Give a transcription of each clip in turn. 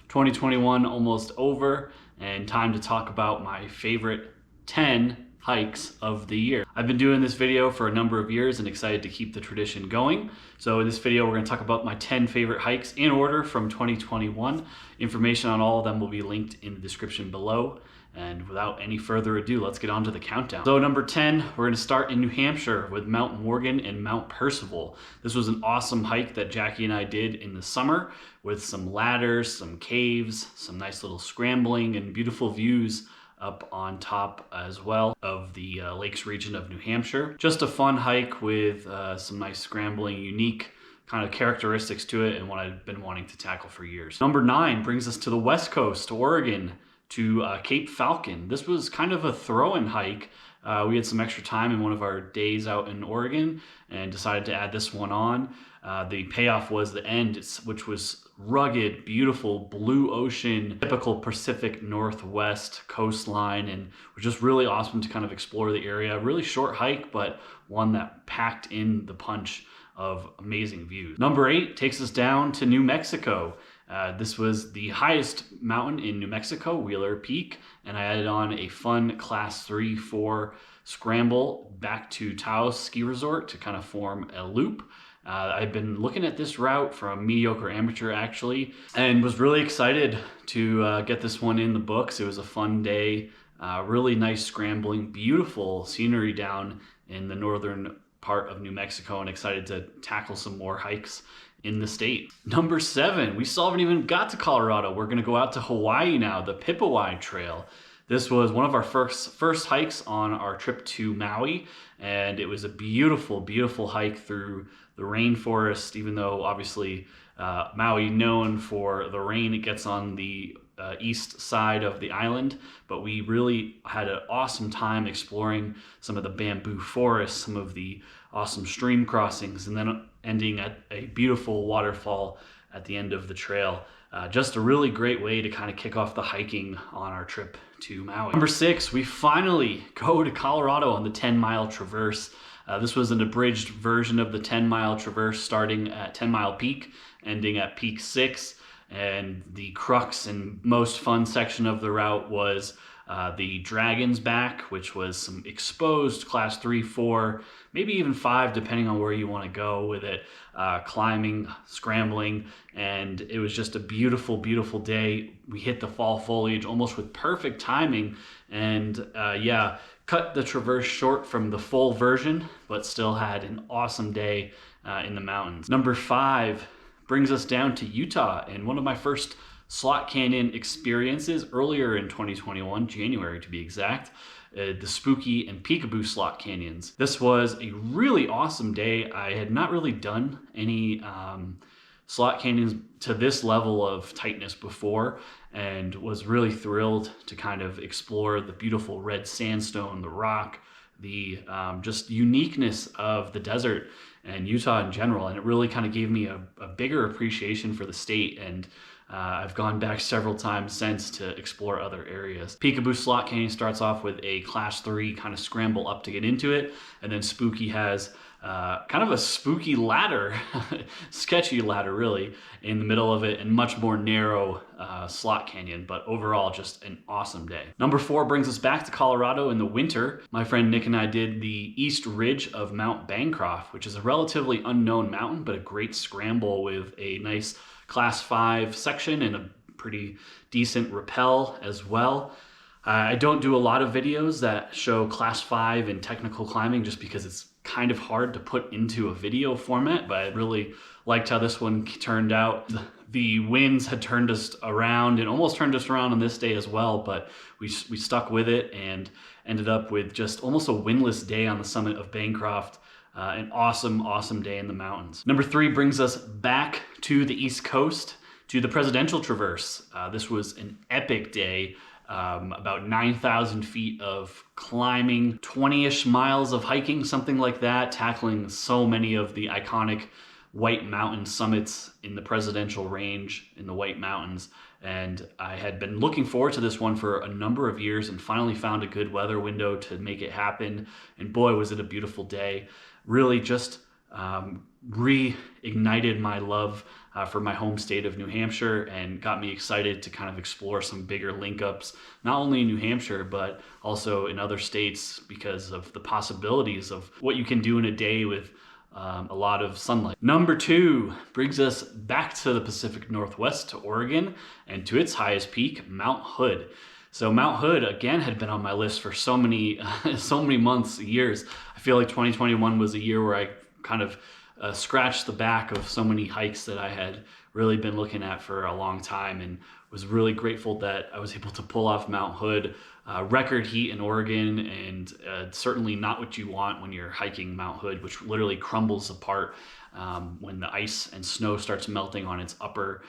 2021 almost over, and time to talk about my favorite 10 hikes of the year. I've been doing this video for a number of years and excited to keep the tradition going. So in this video, we're going to talk about my 10 favorite hikes in order from 2021. Information on all of them will be linked in the description below. And without any further ado, let's get on to the countdown. So number 10, we're gonna start in New Hampshire with Mount Morgan and Mount Percival. This was an awesome hike that Jackie and I did in the summer with some ladders, some caves, some nice little scrambling and beautiful views up on top as well of the lakes region of New Hampshire. Just a fun hike with some nice scrambling, unique kind of characteristics to it and what I've been wanting to tackle for years. Number 9 brings us to the West Coast, Oregon, to Cape Falcon. This was kind of a throw-in hike. We had some extra time in one of our days out in Oregon and decided to add this one on. The payoff was the end, which was rugged, beautiful blue ocean, typical Pacific Northwest coastline, and was just really awesome to kind of explore the area. Really short hike, but one that packed in the punch of amazing views. Number 8 takes us down to New Mexico. This was the highest mountain in New Mexico, Wheeler Peak, and I added on a fun class 3-4 scramble back to Taos Ski Resort to kind of form a loop. I've been looking at this route from mediocre amateur actually, and was really excited to get this one in the books. It was a fun day, really nice scrambling, beautiful scenery down in the northern part of New Mexico, and excited to tackle some more hikes in the state. Number 7, we still haven't even got to Colorado. We're gonna go out to Hawaii now, the Pipiwai Trail. This was one of our first hikes on our trip to Maui, and it was a beautiful, beautiful hike through the rainforest, even though obviously Maui known for the rain it gets on the east side of the island, but we really had an awesome time exploring some of the bamboo forests, some of the awesome stream crossings, and then ending at a beautiful waterfall at the end of the trail. Just a really great way to kind of kick off the hiking on our trip to Maui. Number 6, we finally go to Colorado on the 10-mile traverse. This was an abridged version of the 10-mile traverse, starting at Tenmile Peak, ending at Peak 6. And the crux and most fun section of the route was the Dragon's Back, which was some exposed class 3, 4, maybe even 5, depending on where you want to go with it, climbing, scrambling, and it was just a beautiful, beautiful day. We hit the fall foliage almost with perfect timing, and yeah, cut the traverse short from the full version, but still had an awesome day in the mountains. Number 5 brings us down to Utah, and one of my first slot canyon experiences earlier in 2021, January to be exact, the Spooky and Peekaboo slot canyons. This was a really awesome day. I had not really done any slot canyons to this level of tightness before, and was really thrilled to kind of explore the beautiful red sandstone, the rock, the just uniqueness of the desert and Utah in general, and it really kind of gave me a bigger appreciation for the state, and I've gone back several times since to explore other areas. Peekaboo Slot Canyon starts off with a class 3 kind of scramble up to get into it, and then Spooky has kind of a spooky ladder, sketchy ladder really, in the middle of it, and much more narrow slot canyon, but overall just an awesome day. Number 4 brings us back to Colorado in the winter. My friend Nick and I did the east ridge of Mount Bancroft, which is a relatively unknown mountain, but a great scramble with a nice class 5 section and a pretty decent rappel as well. I don't do a lot of videos that show class 5 and technical climbing just because it's kind of hard to put into a video format, but I really liked how this one turned out. The winds had turned us around and almost turned us around on this day as well, but we stuck with it and ended up with just almost a windless day on the summit of Bancroft. An awesome, awesome day in the mountains. Number 3 brings us back to the East Coast, to the Presidential Traverse. This was an epic day. About 9,000 feet of climbing, 20-ish miles of hiking, something like that, tackling so many of the iconic White Mountain summits in the Presidential Range in the White Mountains. And I had been looking forward to this one for a number of years and finally found a good weather window to make it happen. And boy, was it a beautiful day. Really just reignited my love for my home state of New Hampshire, and got me excited to kind of explore some bigger link ups, not only in New Hampshire, but also in other states, because of the possibilities of what you can do in a day with a lot of sunlight. Number 2 brings us back to the Pacific Northwest, to Oregon, and to its highest peak, Mount Hood. So Mount Hood, again, had been on my list for so many months, years. I feel like 2021 was a year where I kind of scratched the back of so many hikes that I had really been looking at for a long time, and was really grateful that I was able to pull off Mount Hood. Record heat in Oregon, and certainly not what you want when you're hiking Mount Hood, which literally crumbles apart when the ice and snow starts melting on its upper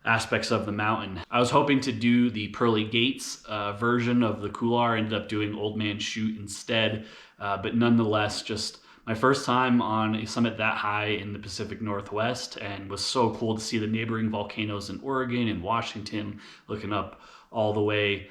aspects of the mountain. I was hoping to do the Pearly Gates version of the Couloir, ended up doing Old Man Chute instead, but nonetheless, just my first time on a summit that high in the Pacific Northwest, and was so cool to see the neighboring volcanoes in Oregon and Washington, looking up all the way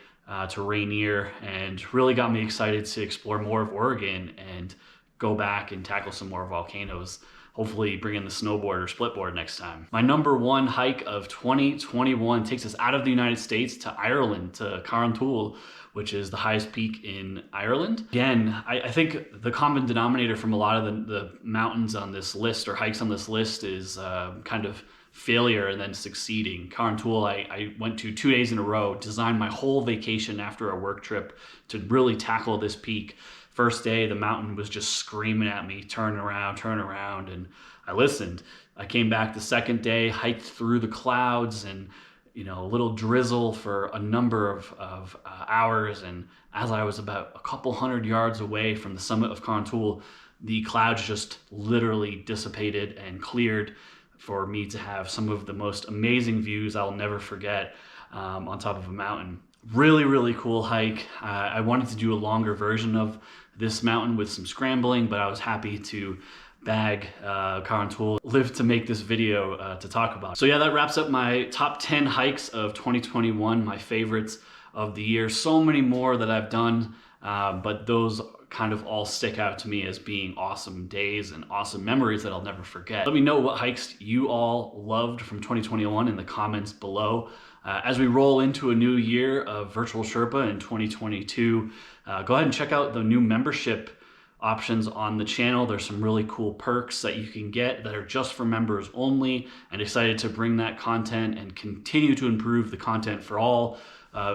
to Rainier, and really got me excited to explore more of Oregon and go back and tackle some more volcanoes. Hopefully bring in the snowboard or splitboard next time. My number 1 hike of 2021 takes us out of the United States to Ireland, to Carrauntoohil, which is the highest peak in Ireland. Again, I think the common denominator from a lot of the mountains on this list, or hikes on this list, is kind of failure and then succeeding. Carrauntoohil, I went to 2 days in a row, designed my whole vacation after a work trip to really tackle this peak. First day, the mountain was just screaming at me, turn around, and I listened. I came back the second day, hiked through the clouds, and a little drizzle for a number of hours, and as I was about a couple hundred yards away from the summit of Carrauntoohil, the clouds just literally dissipated and cleared for me to have some of the most amazing views I'll never forget on top of a mountain. Really, really cool hike. I wanted to do a longer version of this mountain with some scrambling, but I was happy to bag Carrauntoohil, live to make this video to talk about. So yeah, that wraps up my top 10 hikes of 2021, my favorites of the year. So many more that I've done, but those kind of all stick out to me as being awesome days and awesome memories that I'll never forget. Let me know what hikes you all loved from 2021 in the comments below. As we roll into a new year of Virtual Sherpa in 2022, go ahead and check out the new membership options on the channel. There's some really cool perks that you can get that are just for members only, and excited to bring that content and continue to improve the content for all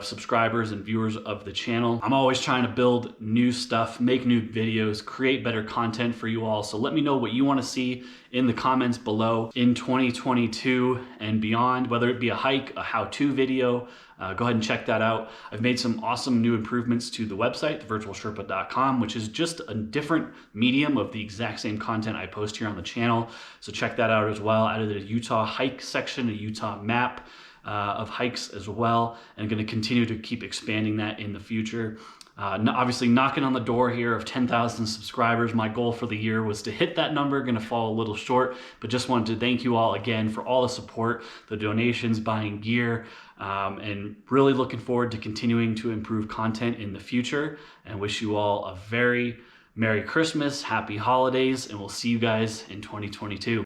subscribers and viewers of the channel. I'm always trying to build new stuff, make new videos, create better content for you all. So let me know what you want to see in the comments below in 2022 and beyond, whether it be a hike, a how-to video. Go ahead and check that out. I've made some awesome new improvements to the website, thevirtualsherpa.com, which is just a different medium of the exact same content I post here on the channel. So check that out as well. Added a Utah hike section, a Utah map of hikes as well, and going to continue to keep expanding that in the future. Obviously knocking on the door here of 10,000 subscribers. My goal for the year was to hit that number. Going to fall a little short, but just wanted to thank you all again for all the support, the donations, buying gear, and really looking forward to continuing to improve content in the future, and wish you all a very Merry Christmas, Happy Holidays, and we'll see you guys in 2022.